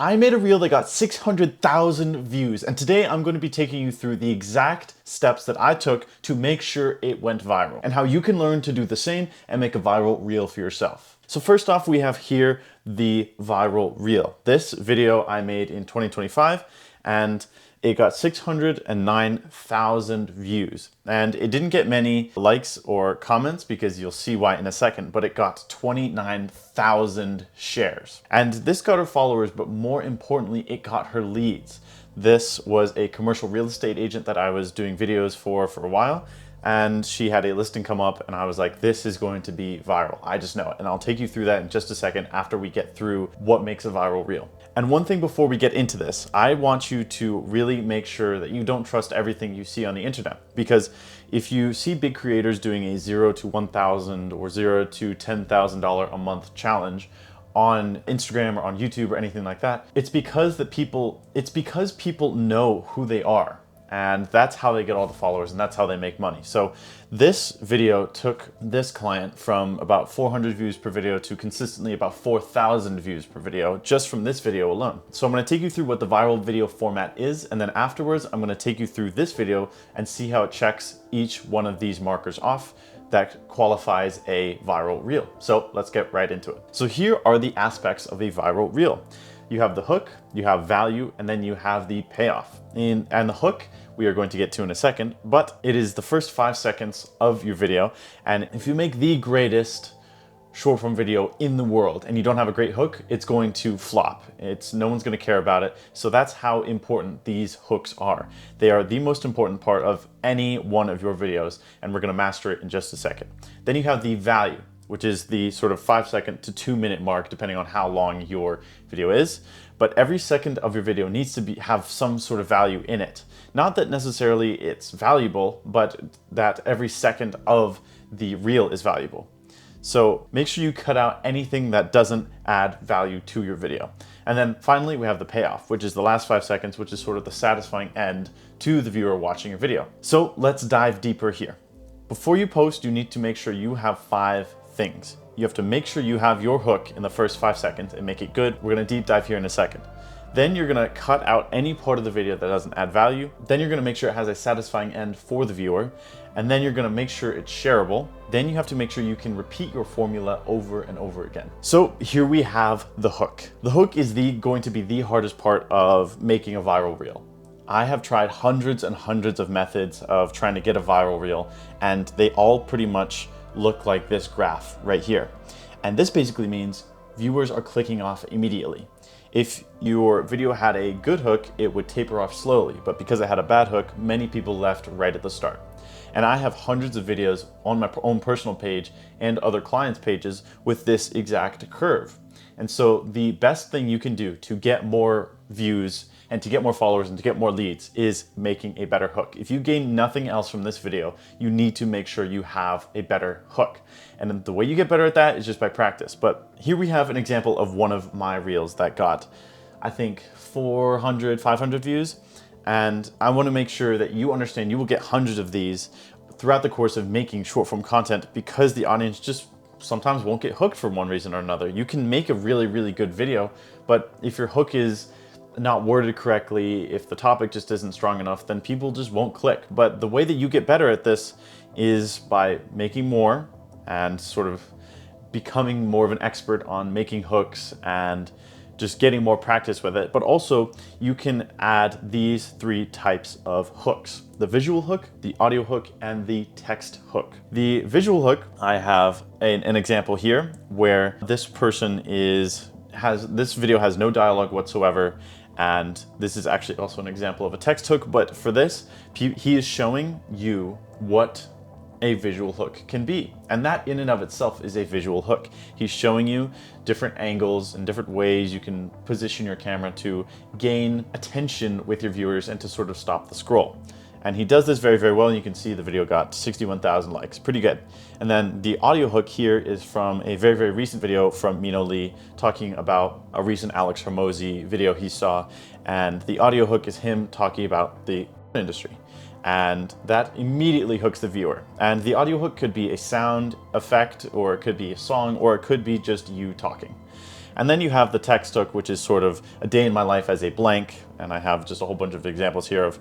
I made a reel that got 600,000 views, and today I'm going to be taking you through the exact steps that I took to make sure it went viral, and how you can learn to do the same and make a viral reel for yourself. So first off, we have here the viral reel. This video I made in 2025, and it got 609,000 views. And it didn't get many likes or comments because you'll see why in a second, but it got 29,000 shares. And this got her followers, but more importantly, it got her leads. This was a commercial real estate agent that I was doing videos for a while. And she had a listing come up and I was like, this is going to be viral. I just know it. And I'll take you through that in just a second after we get through what makes a viral reel. And one thing before we get into this, I want you to really make sure that you don't trust everything you see on the internet. Because if you see big creators doing a 0 to 1,000 or 0 to $10,000 a month challenge on Instagram or on YouTube or anything like that, it's because people know who they are. And that's how they get all the followers and that's how they make money. So this video took this client from about 400 views per video to consistently about 4,000 views per video just from this video alone. So I'm going to take you through what the viral video format is, and then afterwards I'm going to take you through this video and see how it checks each one of these markers off that qualifies a viral reel. So let's get right into it. So here are the aspects of a viral reel. You have the hook, you have value, and then you have the payoff. And the hook we are going to get to in a second, but it is the first 5 seconds of your video. And if you make the greatest short form video in the world and you don't have a great hook, it's going to flop. No one's going to care about it. So that's how important these hooks are. They are the most important part of any one of your videos, and we're going to master it in just a second. Then you have the value, which is the sort of 5 second to 2 minute mark, depending on how long your video is. But every second of your video needs to have some sort of value in it. Not that necessarily it's valuable, but that every second of the reel is valuable. So make sure you cut out anything that doesn't add value to your video. And then finally, we have the payoff, which is the last 5 seconds, which is sort of the satisfying end to the viewer watching your video. So let's dive deeper here. Before you post, you need to make sure you have 5 things. You have to make sure you have your hook in the first 5 seconds and make it good. We're gonna deep dive here in a second. Then you're gonna cut out any part of the video that doesn't add value. Then you're gonna make sure it has a satisfying end for the viewer. And then you're gonna make sure it's shareable. Then you have to make sure you can repeat your formula over and over again. So here we have the hook. The hook is going to be the hardest part of making a viral reel. I have tried hundreds and hundreds of methods of trying to get a viral reel, and they all pretty much look like this graph right here. And this basically means viewers are clicking off immediately. If your video had a good hook, it would taper off slowly, but because it had a bad hook, many people left right at the start. And I have hundreds of videos on my own personal page and other clients' pages with this exact curve. And so the best thing you can do to get more views and to get more followers and to get more leads is making a better hook. If you gain nothing else from this video, you need to make sure you have a better hook. And the way you get better at that is just by practice. But here we have an example of one of my reels that got, I think, 400, 500 views. And I want to make sure that you understand you will get hundreds of these throughout the course of making short form content, because the audience just sometimes won't get hooked for one reason or another. You can make a really, really good video, but if your hook is not worded correctly, if the topic just isn't strong enough, then people just won't click. But the way that you get better at this is by making more and sort of becoming more of an expert on making hooks and just getting more practice with it. But also you can add these 3 types of hooks: the visual hook, the audio hook, and the text hook. The visual hook, I have an example here where this person this video has no dialogue whatsoever. And this is actually also an example of a text hook, but for this, he is showing you what a visual hook can be. And that in and of itself is a visual hook. He's showing you different angles and different ways you can position your camera to gain attention with your viewers and to sort of stop the scroll. And he does this very, very well. And you can see the video got 61,000 likes, pretty good. And then the audio hook here is from a very, very recent video from Mino Lee talking about a recent Alex Hormozi video he saw. And the audio hook is him talking about the industry. And that immediately hooks the viewer. And the audio hook could be a sound effect, or it could be a song, or it could be just you talking. And then you have the text hook, which is sort of a day in my life as a blank. And I have just a whole bunch of examples here of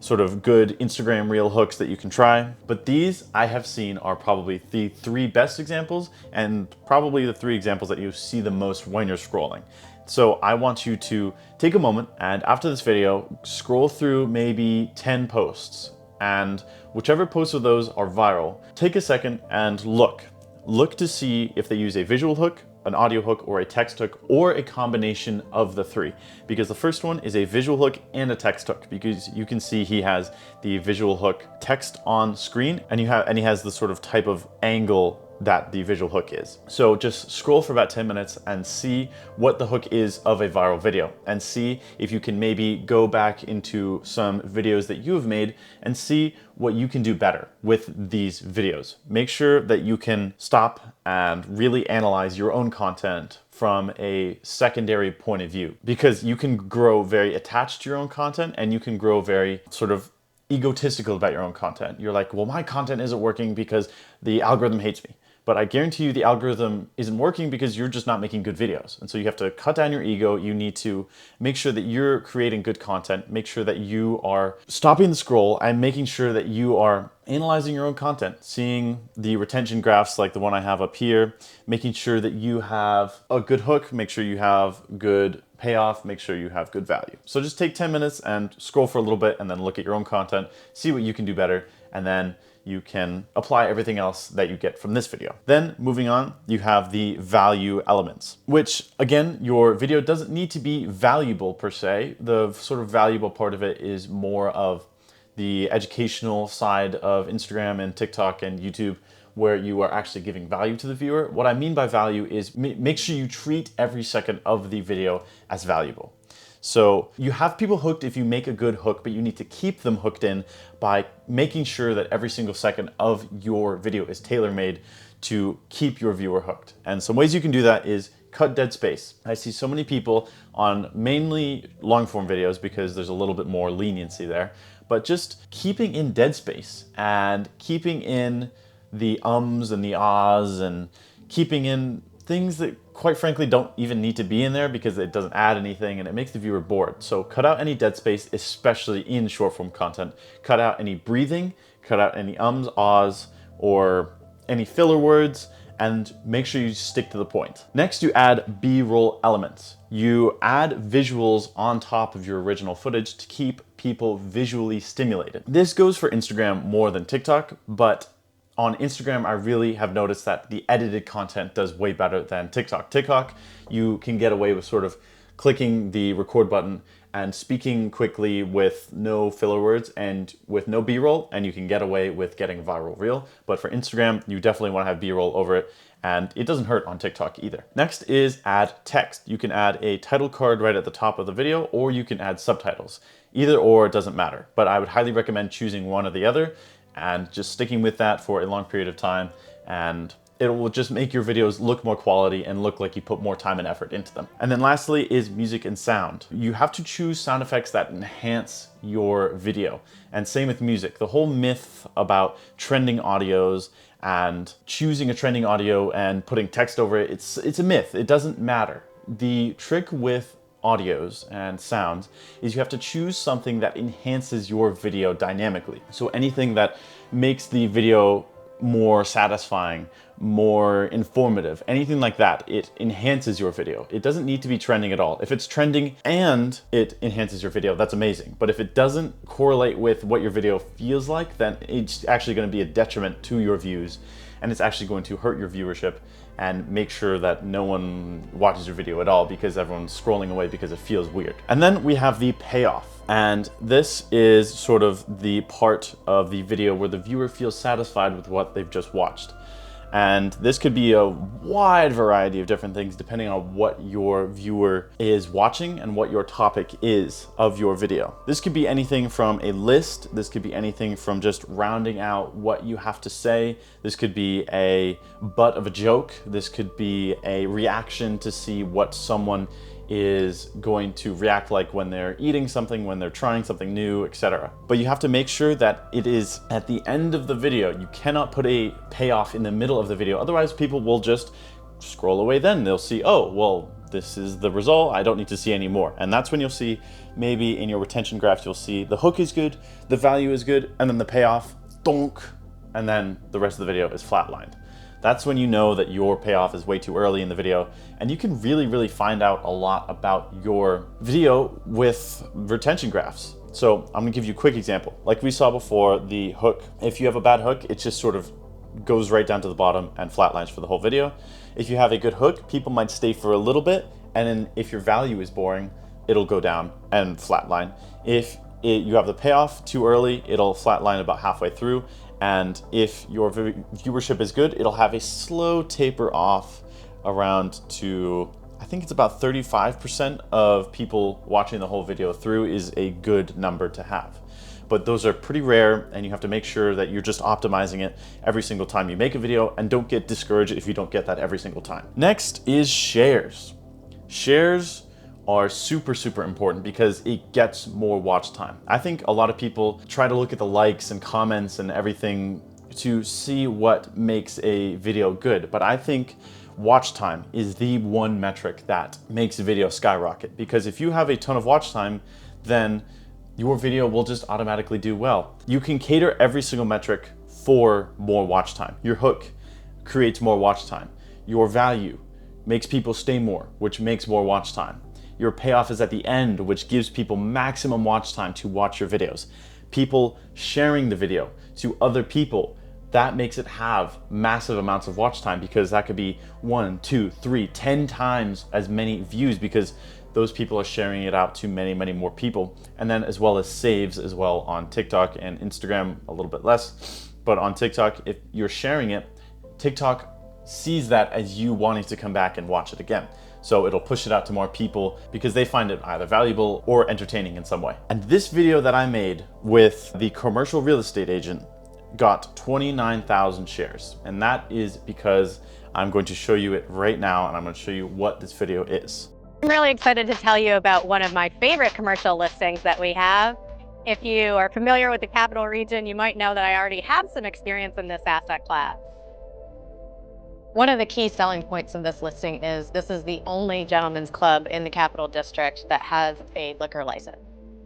sort of good Instagram reel hooks that you can try. But these I have seen are probably the 3 best examples, and probably the 3 examples that you see the most when you're scrolling. So I want you to take a moment, and after this video, scroll through maybe 10 posts, and whichever posts of those are viral, take a second and look. Look to see if they use a visual hook, an audio hook, or a text hook, or a combination of the 3. Because the first one is a visual hook and a text hook, because you can see he has the visual hook text on screen, and he has the sort of type of angle that the visual hook is. So just scroll for about 10 minutes and see what the hook is of a viral video, and see if you can maybe go back into some videos that you have made and see what you can do better with these videos. Make sure that you can stop and really analyze your own content from a secondary point of view, because you can grow very attached to your own content, and you can grow very sort of egotistical about your own content. You're like, well, my content isn't working because the algorithm hates me. But I guarantee you the algorithm isn't working because you're just not making good videos. And so you have to cut down your ego. You need to make sure that you're creating good content, make sure that you are stopping the scroll, and making sure that you are analyzing your own content, seeing the retention graphs like the one I have up here, making sure that you have a good hook, make sure you have good payoff, make sure you have good value. So just take 10 minutes and scroll for a little bit, and then look at your own content, see what you can do better, and then you can apply everything else that you get from this video. Then moving on, you have the value elements, which again, your video doesn't need to be valuable per se. The sort of valuable part of it is more of the educational side of Instagram and TikTok and YouTube, where you are actually giving value to the viewer. What I mean by value is make sure you treat every second of the video as valuable. So you have people hooked if you make a good hook, but you need to keep them hooked in by making sure that every single second of your video is tailor-made to keep your viewer hooked. And some ways you can do that is cut dead space. I see so many people on mainly long form videos because there's a little bit more leniency there, but just keeping in dead space and keeping in the ums and the ahs and keeping in things that quite frankly don't even need to be in there because it doesn't add anything and it makes the viewer bored. So cut out any dead space, especially in short form content. Cut out any breathing, cut out any ums, ahs, or any filler words, and make sure you stick to the point. Next, you add B-roll elements. You add visuals on top of your original footage to keep people visually stimulated. This goes for Instagram more than TikTok, but on Instagram, I really have noticed that the edited content does way better than TikTok. TikTok, you can get away with sort of clicking the record button and speaking quickly with no filler words and with no B-roll, and you can get away with getting a viral reel. But for Instagram, you definitely want to have B-roll over it, and it doesn't hurt on TikTok either. Next is add text. You can add a title card right at the top of the video, or you can add subtitles. Either or, it doesn't matter, but I would highly recommend choosing one or the other and just sticking with that for a long period of time, and it will just make your videos look more quality and look like you put more time and effort into them. And then lastly is music and sound. You have to choose sound effects that enhance your video. And same with music. The whole myth about trending audios and choosing a trending audio and putting text over it, it's a myth. It doesn't matter. The trick with audios and sounds is you have to choose something that enhances your video dynamically. So anything that makes the video more satisfying, more informative, anything like that, it enhances your video. It doesn't need to be trending at all. If it's trending and it enhances your video, that's amazing. But if it doesn't correlate with what your video feels like, then it's actually going to be a detriment to your views, and it's actually going to hurt your viewership and make sure that no one watches your video at all because everyone's scrolling away because it feels weird. And then we have the payoff. And this is sort of the part of the video where the viewer feels satisfied with what they've just watched. And this could be a wide variety of different things depending on what your viewer is watching and what your topic is of your video. This could be anything from a list, this could be anything from just rounding out what you have to say, this could be a butt of a joke, this could be a reaction to see what someone is going to react like when they're eating something, when they're trying something new, etc. But you have to make sure that it is at the end of the video. You cannot put a payoff in the middle of the video, otherwise people will just scroll away then. They'll see, oh, well, this is the result. I don't need to see any more. And that's when you'll see, maybe in your retention graphs, you'll see the hook is good, the value is good, and then the payoff, donk, and then the rest of the video is flatlined. That's when you know that your payoff is way too early in the video, and you can really find out a lot about your video with retention graphs. So I'm gonna give you a quick example. Like we saw before, the hook, if you have a bad hook, it just sort of goes right down to the bottom and flatlines for the whole video. If you have a good hook, people might stay for a little bit, and then if your value is boring, it'll go down and flatline. If you have the payoff too early, it'll flatline about halfway through. And if your viewership is good, it'll have a slow taper off around to, I think it's about 35% of people watching the whole video through is a good number to have. But those are pretty rare, and you have to make sure that you're just optimizing it every single time you make a video, and don't get discouraged if you don't get that every single time. Next is shares. Shares are super important because it gets more watch time. I think a lot of people try to look at the likes and comments and everything to see what makes a video good, but I think watch time is the one metric that makes a video skyrocket, because if you have a ton of watch time, then your video will just automatically do well. You can cater every single metric for more watch time. Your hook creates more watch time. Your value makes people stay more, which makes more watch time. Your payoff is at the end, which gives people maximum watch time to watch your videos. People sharing the video to other people, that makes it have massive amounts of watch time, because that could be 1, 2, 3, 10 times as many views, because those people are sharing it out to many more people. And then as well as saves as well on TikTok and Instagram, a little bit less. But on TikTok, if you're sharing it, TikTok sees that as you wanting to come back and watch it again. So it'll push it out to more people because they find it either valuable or entertaining in some way. And this video that I made with the commercial real estate agent got 29,000 shares. And that is because I'm going to show you it right now, and I'm going to show you what this video is. I'm really excited to tell you about one of my favorite commercial listings that we have. If you are familiar with the Capital Region, you might know that I already have some experience in this asset class. One of the key selling points of this listing is this is the only gentleman's club in the Capital District that has a liquor license.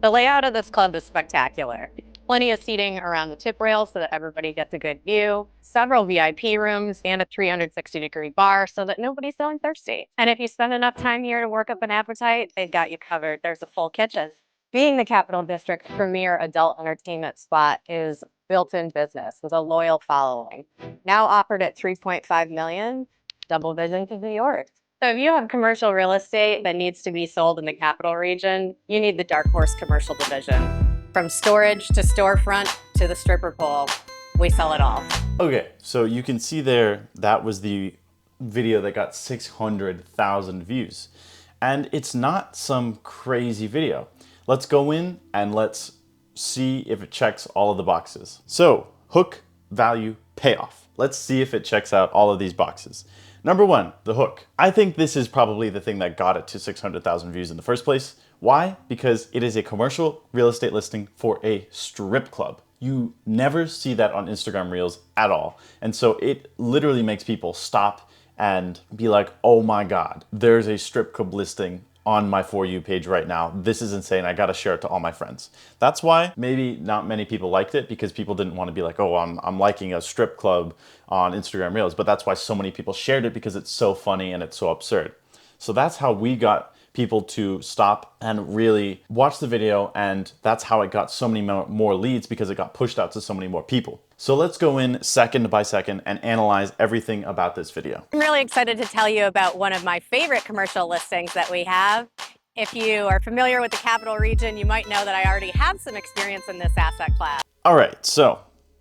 The layout of this club is spectacular. Plenty of seating around the tip rail so that everybody gets a good view, several VIP rooms, and a 360-degree bar so that nobody's feeling thirsty. And if you spend enough time here to work up an appetite, they've got you covered. There's a full kitchen. Being the Capital District's premier adult entertainment spot is built-in business with a loyal following. Now offered at $3.5 million, Double Vision to New York. So if you have commercial real estate that needs to be sold in the Capital Region, you need the Dark Horse Commercial Division. From storage to storefront to the stripper pole, we sell it all. Okay, so you can see there, that was the video that got 600,000 views. And it's not some crazy video. Let's go in and let's see if it checks all of the boxes. So, hook, value, payoff. Let's see if it checks out all of these boxes. Number one, the hook. I think this is probably the thing that got it to 600,000 views in the first place. Why? Because it is a commercial real estate listing for a strip club. You never see that on Instagram Reels at all. And so it literally makes people stop and be like, oh my God, there's a strip club listing on my For You page right now. This is insane. I gotta share it to all my friends. That's why maybe not many people liked it, because people didn't want to be like, oh, I'm liking a strip club on Instagram Reels. But that's why so many people shared it, because it's so funny and it's so absurd. So that's how we got people to stop and really watch the video, and that's how it got so many more leads, because it got pushed out to so many more people. So let's go in second by second and analyze everything about this video. I'm really excited to tell you about one of my favorite commercial listings that we have. If you are familiar with the Capital Region, you might know that I already have some experience in this asset class. All right, so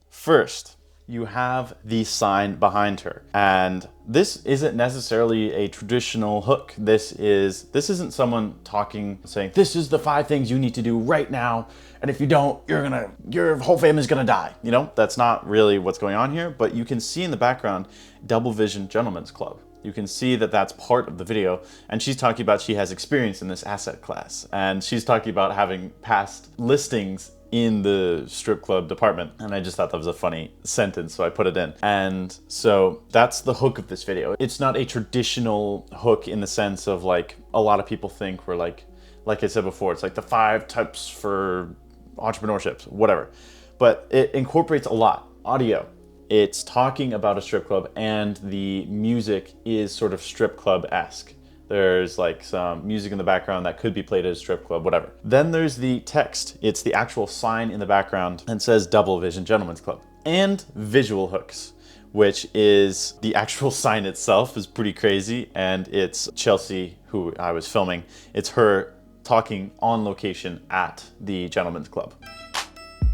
first, you have the sign behind her. And this isn't necessarily a traditional hook. This isn't someone talking, saying, this is the 5 things you need to do right now. And if you don't, your whole family's gonna die. You know, that's not really what's going on here, but you can see in the background, Double Vision Gentlemen's Club. You can see that that's part of the video. And she's talking about she has experience in this asset class. And she's talking about having past listings in the strip club department. And I just thought that was a funny sentence, so I put it in. And so that's the hook of this video. It's not a traditional hook in the sense of like a lot of people think we're like I said before, it's like the 5 tips for entrepreneurship, whatever. But it incorporates a lot. Audio. It's talking about a strip club, and the music is sort of strip club-esque. There's like some music in the background that could be played at a strip club, whatever. Then there's the text. It's the actual sign in the background and says Double Vision Gentlemen's Club. And visual hooks, which is the actual sign itself is pretty crazy. And it's Chelsea, who I was filming. It's her talking on location at the Gentlemen's Club.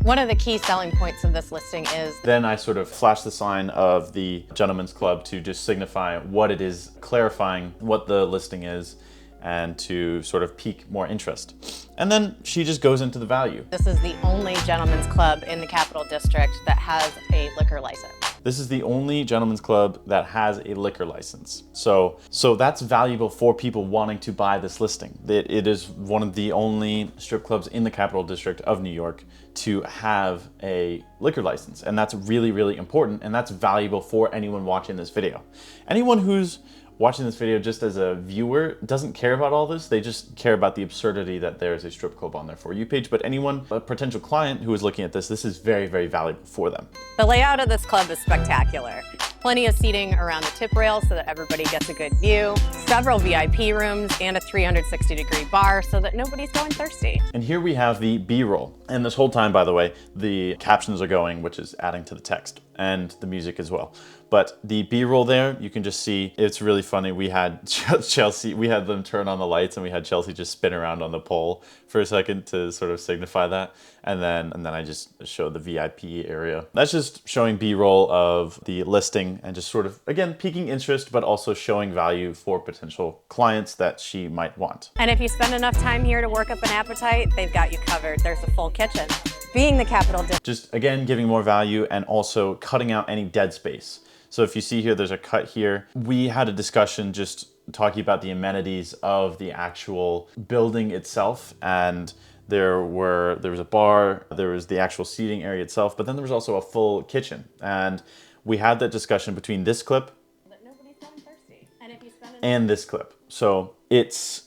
One of the key selling points of this listing is... Then I sort of flash the sign of the Gentlemen's Club to just signify what it is, clarifying what the listing is, and to sort of pique more interest. And then she just goes into the value. This is the only gentlemen's club in the Capital District that has a liquor license. This is the only gentlemen's club that has a liquor license. So that's valuable for people wanting to buy this listing. It is one of the only strip clubs in the Capital District of New York to have a liquor license. And that's really, really important. And that's valuable for anyone watching this video. Anyone who's watching this video just as a viewer doesn't care about all this. They just care about the absurdity that there's a strip club on their For You page. But anyone, a potential client who is looking at this is very, very valuable for them. The layout of this club is spectacular. Plenty of seating around the tip rail so that everybody gets a good view, several VIP rooms, and a 360-degree bar so that nobody's going thirsty. And here we have the B-roll. And this whole time, by the way, the captions are going, which is adding to the text, and the music as well. But the B-roll there, you can just see, it's really funny. We had Chelsea, we had them turn on the lights, and we had Chelsea just spin around on the pole for a second to sort of signify that. And then I just showed the VIP area. That's just showing B-roll of the listing and just sort of, again, piquing interest, but also showing value for potential clients that she might want. And if you spend enough time here to work up an appetite, they've got you covered. There's a full kitchen. Being the Capital District. Just, again, giving more value and also cutting out any dead space. So if you see here, there's a cut here. We had a discussion just talking about the amenities of the actual building itself, and there was a bar, there was the actual seating area itself, but then there was also a full kitchen. And we had that discussion between this clip and this clip. So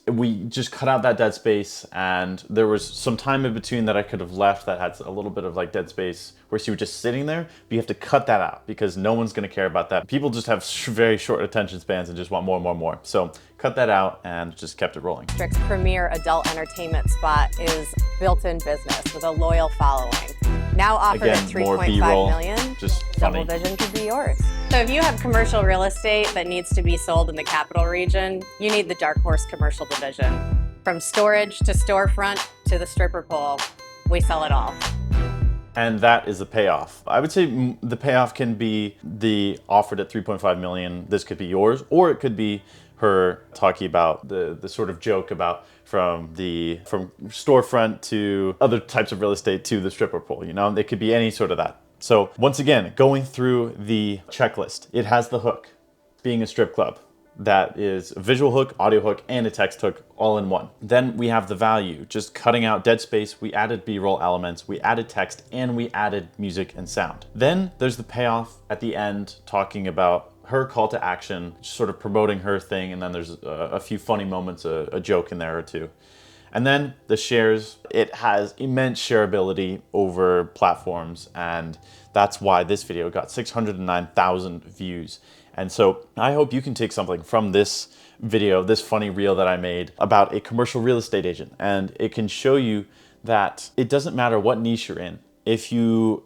we just cut out that dead space, and there was some time in between that I could have left that had a little bit of like dead space where she was just sitting there, but you have to cut that out because no one's gonna care about that. People just have very short attention spans and just want more and more and more. So cut that out and just kept it rolling. District's premier adult entertainment spot is built-in business with a loyal following. Now offered at $3.5 million, just Double Vision could be yours. So if you have commercial real estate that needs to be sold in the capital region, you need the Dark Horse Commercial Division. From storage to storefront to the stripper pole, we sell it all. And that is the payoff. I would say the payoff can be the offered at 3.5 million, this could be yours, or it could be her talking about the sort of joke about from storefront to other types of real estate to the stripper pole, you know? It could be any sort of that. So once again, going through the checklist, it has the hook, being a strip club. That is a visual hook, audio hook, and a text hook all in one. Then we have the value, just cutting out dead space. We added B-roll elements, we added text, and we added music and sound. Then there's the payoff at the end, talking about her call to action, sort of promoting her thing, and then there's a few funny moments, a joke in there or two. And then the shares, it has immense shareability over platforms, and that's why this video got 609,000 views. And so I hope you can take something from this video, this funny reel that I made about a commercial real estate agent, and it can show you that it doesn't matter what niche you're in. If you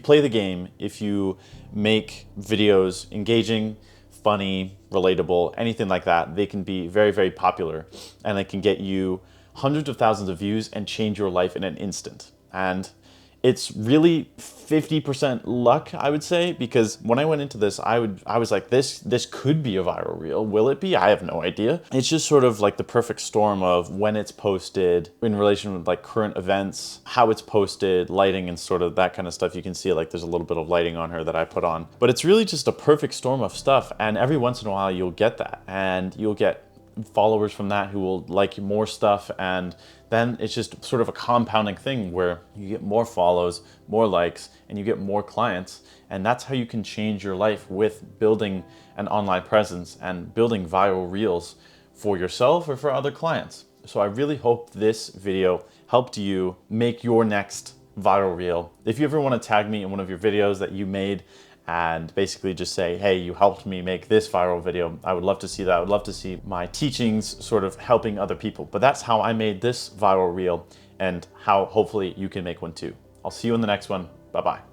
play the game, if you make videos engaging, funny, relatable, anything like that, they can be very, very popular, and they can get you hundreds of thousands of views and change your life in an instant. And it's really 50% luck, I would say, because when I went into this, I was like, this could be a viral reel. Will it be? I have no idea. It's just sort of like the perfect storm of when it's posted in relation with like current events, how it's posted, lighting and sort of that kind of stuff. You can see like there's a little bit of lighting on her that I put on, but it's really just a perfect storm of stuff. And every once in a while you'll get that, and you'll get followers from that who will like more stuff, and then it's just sort of a compounding thing where you get more follows, more likes, and you get more clients. And that's how you can change your life with building an online presence and building viral reels for yourself or for other clients. So I really hope this video helped you make your next viral reel. If you ever want to tag me in one of your videos that you made and basically just say, hey, you helped me make this viral video, I would love to see that. I would love to see my teachings sort of helping other people. But that's how I made this viral reel, and how hopefully you can make one too. I'll see you in the next one. Bye-bye.